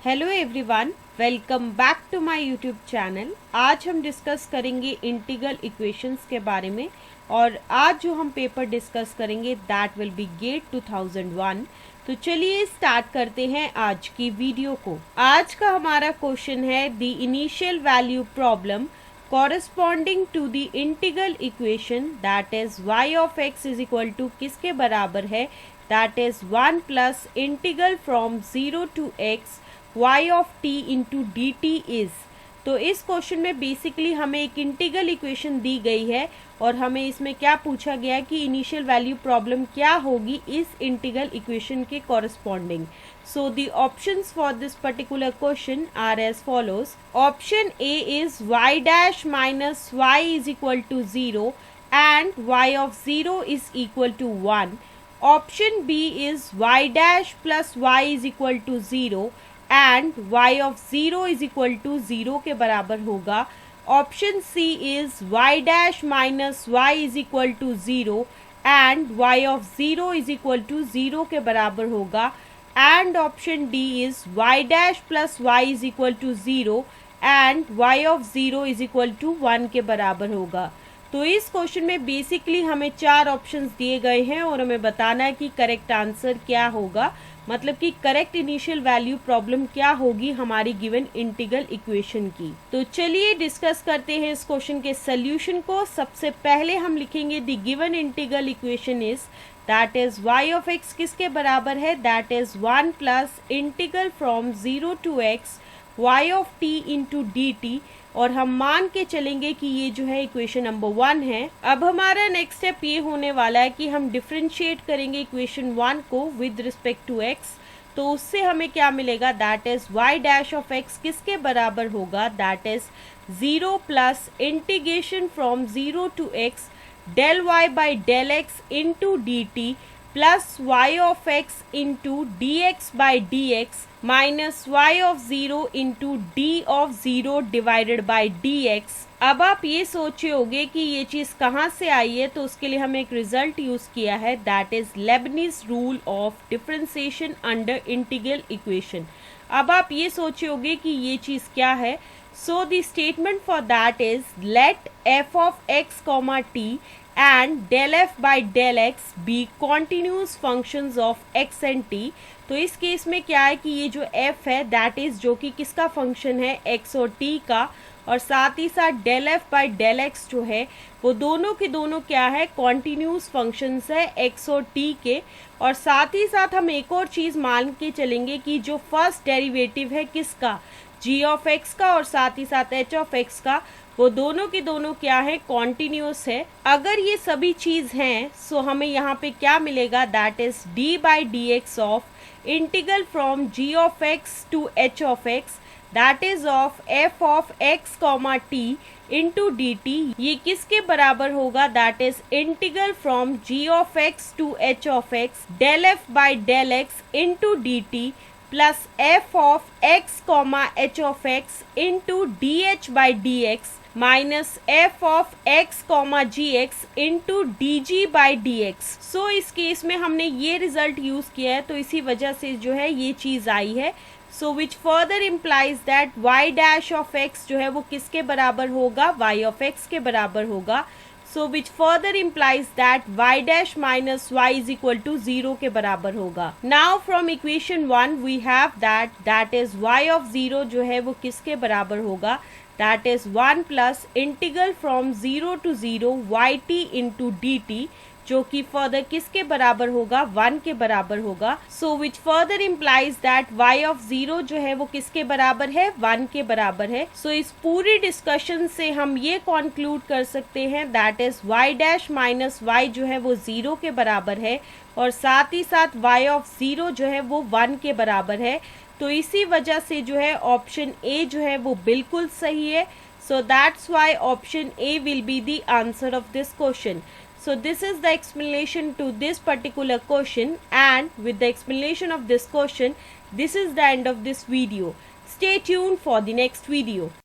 Hello everyone, welcome back to my YouTube channel. आज हम discuss करेंगे इंटीग्रल इक्वेशंस के बारे में और आज जो हम पेपर डिस्कस करेंगे दैट विल बी गेट 2001। तो चलिए स्टार्ट करते हैं आज की वीडियो को। आज का हमारा क्वेश्चन है the initial value problem corresponding to the integral equation that is y of x is equal to किसके बराबर है, that is 1 plus integral from 0 to x y of t into dt is। तो इस question में basically हमें एक integral equation दी गई है और हमें इसमें क्या पूछा गया कि इनिशियल वैल्यू प्रॉब्लम क्या होगी इस इंटीग्रल इक्वेशन के corresponding. So the options for this particular question are as follows. Option A is y dash minus y is equal to 0 and y of 0 is equal to 1. Option B is y dash plus y is equal to 0 and y of 0 is equal to 0 के बराबर होगा। Option C is y dash minus y is equal to 0 and y of 0 is equal to 0 के बराबर होगा। And option D is y dash plus y is equal to 0 and y of 0 is equal to 1 के बराबर होगा। तो इस question में basically हमें चार ऑप्शंस दिए गए हैं और हमें बताना है कि करेक्ट आंसर क्या होगा, मतलब कि करेक्ट इनिशियल वैल्यू प्रॉब्लम क्या होगी हमारी गिवन इंटीग्रल इक्वेशन की। तो चलिए डिस्कस करते हैं इस क्वेश्चन के सोल्यूशन को। सबसे पहले हम लिखेंगे the given integral equation is that is y of x किसके बराबर है, that is 1 plus integral from 0 to x y of t into dt और हम मान के चलेंगे कि ये जो है इक्वेशन नंबर 1 है। अब हमारा नेक्स्ट स्टेप ये होने वाला है कि हम डिफरेंशिएट करेंगे इक्वेशन 1 को विद रिस्पेक्ट टू x। तो उससे हमें क्या मिलेगा, that is y dash of x किसके बराबर होगा, that is 0 plus integration from 0 to x del y by del x into dt plus y of x into dx by dx minus y of 0 into d of 0 divided by dx। अब आप ये सोचे होंगे कि ये चीज कहाँ से आई है, तो उसके लिए हमें एक रिजल्ट यूज किया है that is Lebanese rule of differentiation under integral equation. अब आप ये सोचे होंगे कि ये चीज क्या है। So the statement for that is let f of x comma t and del f by del x be continuous functions of x and t। तो इस केस में क्या है कि ये जो f है दैट इज जो कि किसका फंक्शन है, x और t का, और साथ ही साथ del f by del x जो है वो दोनों के दोनों क्या है, कॉन्टिन्यूस फंक्शंस है x और t के। और साथ ही साथ हम एक और चीज मान के चलेंगे कि जो फर्स्ट डेरिवेटिव है किसका, g ऑफ x का और साथ ही साथ h ऑफ x का, वो दोनों के दोनों क्या है, कॉन्टिन्यूस है। अगर ये सभी चीज हैं सो हमें यहाँ पे क्या मिलेगा, that is d by d x of integral from g of x to h of x that is of f of x comma t into d t. ये किसके बराबर होगा, that is integral from g of x to h of x del f by del x into d t plus f of x comma h of x into d h by d x minus f of x comma g x into d g by d x. So इस केस में हमने ये result use किया है तो इसी वजह से जो है ये चीज आई है। So which further implies that y dash of x जो है वो किसके बराबर होगा, y ऑफ x के बराबर होगा। So which further implies that y dash minus y is equal to 0 के बराबर होगा। Now from equation 1 we have that is y of 0 जो है वो किसके बराबर होगा, that is 1 plus integral from 0 to 0 yt into dt जो कि फर्दर किसके बराबर होगा, 1 के बराबर होगा। So which further implies that y of 0 जो है वो किसके बराबर है, 1 के बराबर है। सो इस पूरी डिस्कशन से हम ये कॉन्क्लूड कर सकते हैं that is y dash minus y जो है वो 0 के बराबर है और साथ ही साथ y ऑफ 0 जो है वो 1 के बराबर है। तो इसी वजह से जो है ऑप्शन ए जो है वो बिल्कुल सही है। So that's why option A will be the answer of this question. So this is the explanation to this particular question, and with the explanation of this question, this is the end of this video. Stay tuned for the next video.